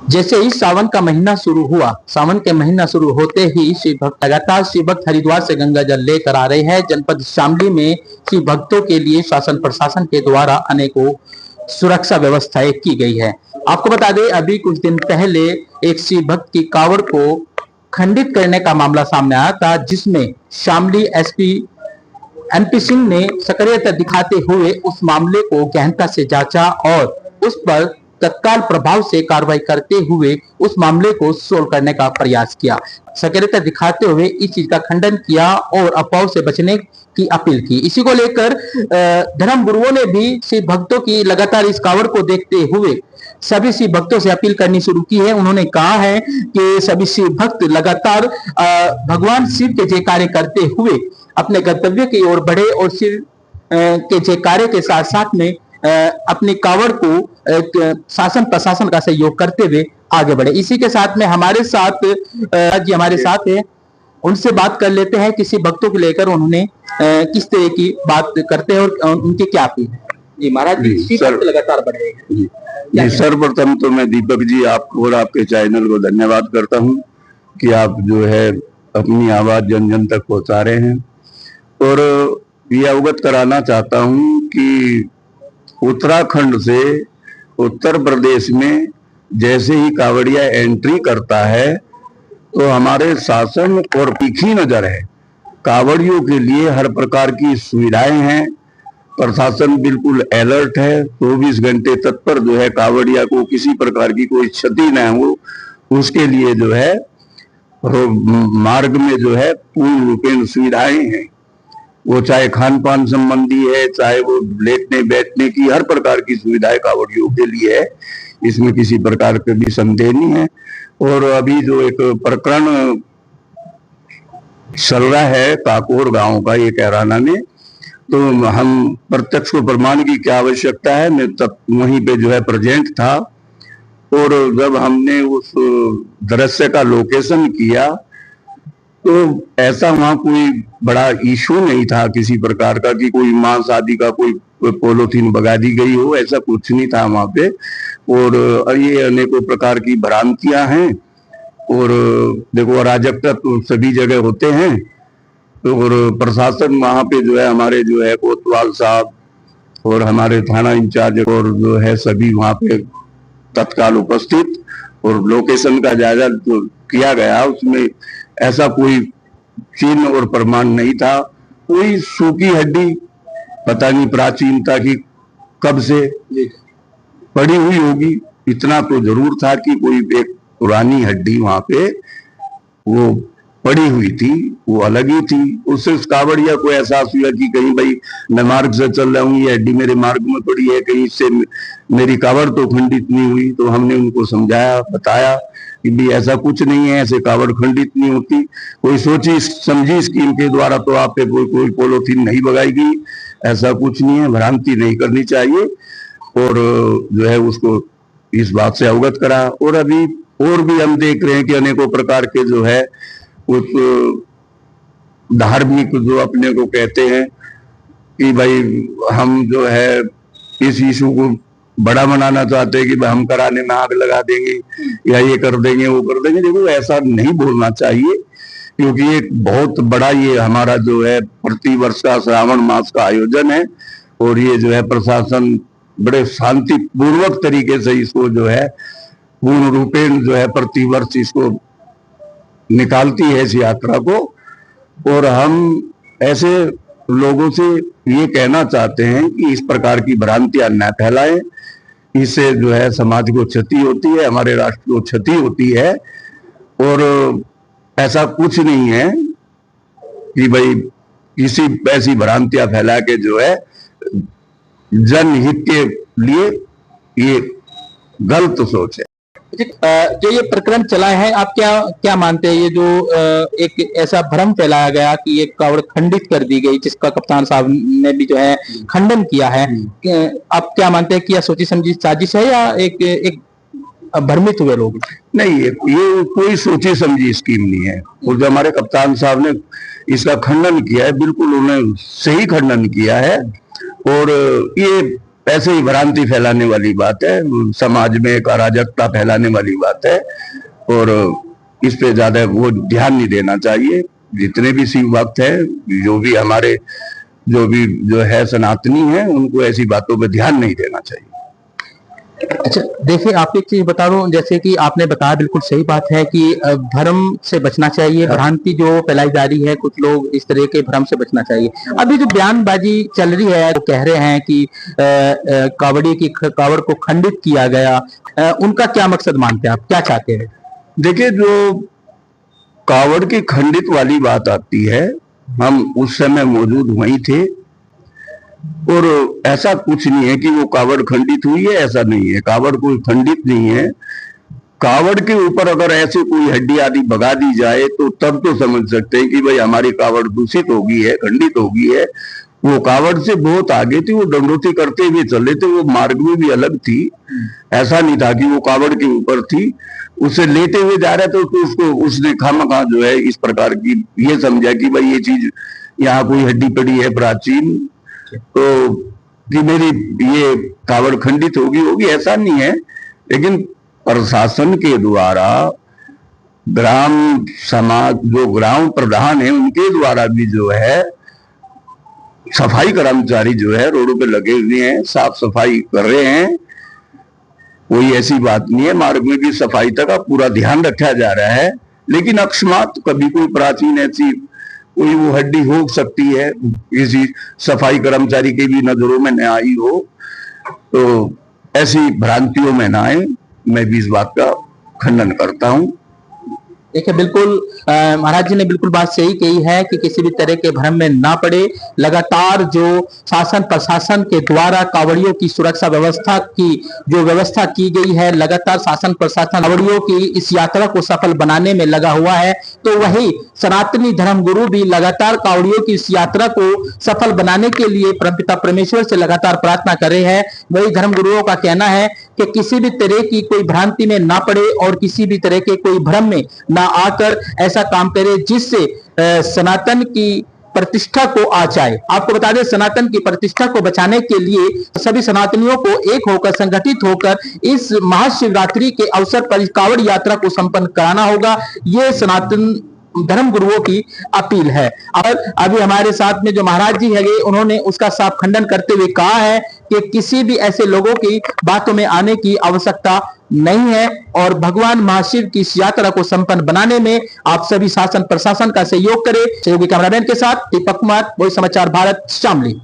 जैसे ही सावन का महीना शुरू हुआ, सावन के महीना शुरू होते ही शिव भक्त लगातार शिव भक्त हरिद्वार से गंगा जल लेकर आ रहे हैं। जनपद शामली में शिव भक्तों के लिए शासन प्रशासन के द्वारा अनेकों सुरक्षा व्यवस्थाएं की गई है। आपको बता दें, अभी कुछ दिन पहले एक शिव भक्त की कावड़ को खंडित करने का मामला सामने आया था, जिसमें शामली एसपी एमपी सिंह ने सक्रियता दिखाते हुए उस मामले को गहनता से जांचा और उस पर तत्काल प्रभाव से कार्रवाई करते हुए उस मामले को सोल्व करने का प्रयास किया। सक्रियता दिखाते हुए इस चीज का खंडन किया और अफवाहों से बचने की अपील की। इसी को लेकर धर्म गुरुओं ने भी शिव भक्तों की लगातार इस कावड़ को देखते हुए सभी शिव भक्तों से अपील करनी शुरू की है। उन्होंने कहा है कि सभी शिव भक्त लगातार भगवान शिव के जयकारे करते हुए अपने गंतव्य की ओर बढ़े और शिव के जयकारे के साथ साथ में अपनी कावड़ को शासन प्रशासन का सहयोग करते हुए आगे बढ़े। इसी के साथ में हमारे साथ जी हमारे साथ है, उनसे बात कर लेते हैं किसी भक्तों को लेकर उन्होंने किस तरह की बात करते हैं और उनकी क्या अपील है। जी महाराज जी, लगातार बढ़ रहे हैं। जी सर्वप्रथम तो मैं दीपक जी आपको और आपके चैनल को धन्यवाद करता हूं कि आप जो है अपनी आवाज जन जन तक पहुंचा रहे हैं। और ये अवगत कराना चाहता हूं कि उत्तराखंड से उत्तर प्रदेश में जैसे ही कावड़िया एंट्री करता है तो हमारे शासन और तीखी नजर है। कावड़ियों के लिए हर प्रकार की सुविधाएं हैं, प्रशासन बिल्कुल अलर्ट है, 24 घंटे तत्पर जो है कावड़िया को किसी प्रकार की कोई क्षति न हो उसके लिए जो है मार्ग में जो है पूर्ण रूपेण सुविधाएं हैं। वो चाहे खान पान संबंधी है, चाहे वो लेटने बैठने की हर प्रकार की सुविधाएं कावड़ियों के लिए है, इसमें किसी प्रकार का भी संदेह नहीं है। और अभी जो एक प्रकरण चल रहा है काकोर गांव का, ये कैराना में, तो हम प्रत्यक्ष को प्रमाण की क्या आवश्यकता है, मैं तब वहीं पे जो है प्रेजेंट था। और जब हमने उस दृश्य का लोकेशन किया तो ऐसा वहां कोई बड़ा इशू नहीं था किसी प्रकार का कि कोई मांस आदि का कोई पोलोथीन बगा दी गई हो, ऐसा कुछ नहीं था वहां पे। और ये अनेकों प्रकार की भ्रांतियां हैं और देखो अराजकता तो सभी जगह होते हैं। और प्रशासन वहां पे जो है हमारे जो है कोतवाल साहब और हमारे थाना इंचार्ज और जो है सभी वहां पे तत्काल उपस्थित और लोकेशन का जायजा जो किया गया उसमें ऐसा कोई चिन्ह और प्रमाण नहीं था। कोई सूखी हड्डी पता नहीं प्राचीनता की कब से पड़ी हुई होगी, इतना तो जरूर था कि कोई एक पुरानी हड्डी वहां पे वो पड़ी हुई थी, वो अलग ही थी। उससे उस कावड़िया को एहसास हुआ कि कहीं भाई मैं मार्ग से चल रहा हूँ, ये हड्डी मेरे मार्ग में पड़ी है, कहीं इससे मेरी कावड़ तो खंडित नहीं हुई। तो हमने उनको समझाया, बताया कि भी ऐसा कुछ नहीं है, ऐसे कावड़ खंडित नहीं होती। कोई सोची समझी स्कीम के द्वारा तो आप पे कोई पोलोथीन नहीं बगाएगी, ऐसा कुछ नहीं है, भ्रांति नहीं करनी चाहिए। और जो है उसको इस बात से अवगत करा। और अभी और भी हम देख रहे हैं कि अनेकों प्रकार के जो है कुछ धार्मिक जो अपने को कहते हैं कि भाई हम जो है इस इशू को बड़ा बनाना चाहते हैं कि हम कराने में आग लगा देंगे या ये कर देंगे वो कर देंगे। देखो ऐसा नहीं बोलना चाहिए, क्योंकि एक बहुत बड़ा ये हमारा जो है प्रतिवर्ष का श्रावण मास का आयोजन है और ये जो है प्रशासन बड़े शांतिपूर्वक तरीके से इसको जो है पूर्ण रूपेण जो है प्रतिवर्ष इसको निकालती है इस यात्रा को। और हम ऐसे लोगों से ये कहना चाहते हैं कि इस प्रकार की भ्रांतियां न फैलाएं, इससे जो है समाज को क्षति होती है, हमारे राष्ट्र को क्षति होती है। और ऐसा कुछ नहीं है कि भाई किसी ऐसी भ्रांतियां फैला के जो है जनहित के लिए ये गलत सोच है। जो ये प्रकरण चला है, आप क्या मानते हैं, ये जो एक ऐसा भ्रम फैलाया गया कि ये कावड़ खंडित कर दी गई, जिसका कप्तान साहब ने भी जो है खंडन किया है, आप क्या मानते हैं कि यह सोची समझी साजिश है या एक भ्रमित हुए लोग? नहीं, ये कोई सोची समझी स्कीम नहीं है। और जो हमारे कप्तान साहब ने इसका खंडन किया है, बिल्कुल उन्होंने सही खंडन किया है। और ये ऐसे ही भ्रांति फैलाने वाली बात है, समाज में एक अराजकता फैलाने वाली बात है और इस पे ज्यादा वो ध्यान नहीं देना चाहिए। जितने भी शिव भक्त है, जो है सनातनी है, उनको ऐसी बातों पे ध्यान नहीं देना चाहिए। अच्छा देखिए, आप एक चीज बता रहा हूँ, जैसे कि आपने बताया बिल्कुल सही बात है कि भ्रम से बचना चाहिए, भ्रांति जो फैलाई जा रही है, कुछ लोग इस तरह के भ्रम से बचना चाहिए। अभी जो बयानबाजी चल रही है, वो कह रहे हैं कि कावड़ को खंडित किया गया, उनका क्या मकसद मानते हैं आप, क्या चाहते हैं? देखिए, जो कावड़ की खंडित वाली बात आती है, हम उस समय मौजूद वहीं थे और ऐसा कुछ नहीं है कि वो कावड़ खंडित हुई है, ऐसा नहीं है। कावड़ कोई खंडित नहीं है। कावड़ के ऊपर अगर ऐसे कोई हड्डी आदि भगा दी जाए तो तब तो समझ सकते हैं कि भाई हमारी कावड़ दूषित हो गई है, खंडित हो गई है। वो कावड़ से बहुत आगे थी, वो दंडोती करते हुए चले थे, वो मार्ग में भी अलग थी। ऐसा नहीं था कि वो कावड़ के ऊपर थी, उसे लेते हुए जा रहे थे तो उसको उसने खामखा जो है इस प्रकार की ये समझा कि भाई ये चीज यहाँ कोई हड्डी पड़ी है प्राचीन, तो कि मेरी ये कावड़ खंडित होगी, ऐसा नहीं है। लेकिन प्रशासन के द्वारा ग्राम समाज, जो ग्राम प्रधान है, उनके द्वारा भी जो है सफाई कर्मचारी जो है रोडों पे लगे हुए हैं, साफ सफाई कर रहे हैं। कोई ऐसी बात नहीं है, मार्ग में भी सफाई का पूरा ध्यान रखा जा रहा है। लेकिन अकस्मात कभी कोई प्राचीन ऐसी कोई वो हड्डी हो सकती है, किसी सफाई कर्मचारी की भी नजरों में न आई हो, तो ऐसी भ्रांतियों में न आए। मैं भी इस बात का खंडन करता हूं। देखिए, बिल्कुल महाराज जी ने बिल्कुल बात सही कही है कि किसी भी तरह के भ्रम में ना पड़े। लगातार जो शासन प्रशासन के द्वारा कावड़ियों की सुरक्षा व्यवस्था की जो व्यवस्था की गई है, लगातार शासन प्रशासन कावड़ियों की इस यात्रा को सफल बनाने में लगा हुआ है, तो वही सनातनी धर्मगुरु भी लगातार कावड़ियों की इस यात्रा को सफल बनाने के लिए परमपिता परमेश्वर से लगातार प्रार्थना कर रहे हैं। वही धर्मगुरुओं का कहना है कि किसी भी तरह की कोई भ्रांति में ना पड़े और किसी भी तरह के कोई भ्रम में ना आकर ऐसा काम करे जिससे सनातन की प्रतिष्ठा को आ जाए। आपको बता दें, सनातन की प्रतिष्ठा को बचाने के लिए सभी सनातनियों को एक होकर, संगठित होकर इस महाशिवरात्रि के अवसर पर कावड़ यात्रा को संपन्न कराना होगा। ये सनातन धर्म गुरुओं की अपील है। और अभी हमारे साथ में जो महाराज जी है, उन्होंने उसका साफ खंडन करते हुए कहा है कि किसी भी ऐसे लोगों की बातों में आने की आवश्यकता नहीं है और भगवान महाशिव की इस यात्रा को संपन्न बनाने में आप सभी शासन प्रशासन का सहयोग करें। सहयोगी कैमरामैन के साथ दीपक कुमार, वही समाचार भारत, शामली।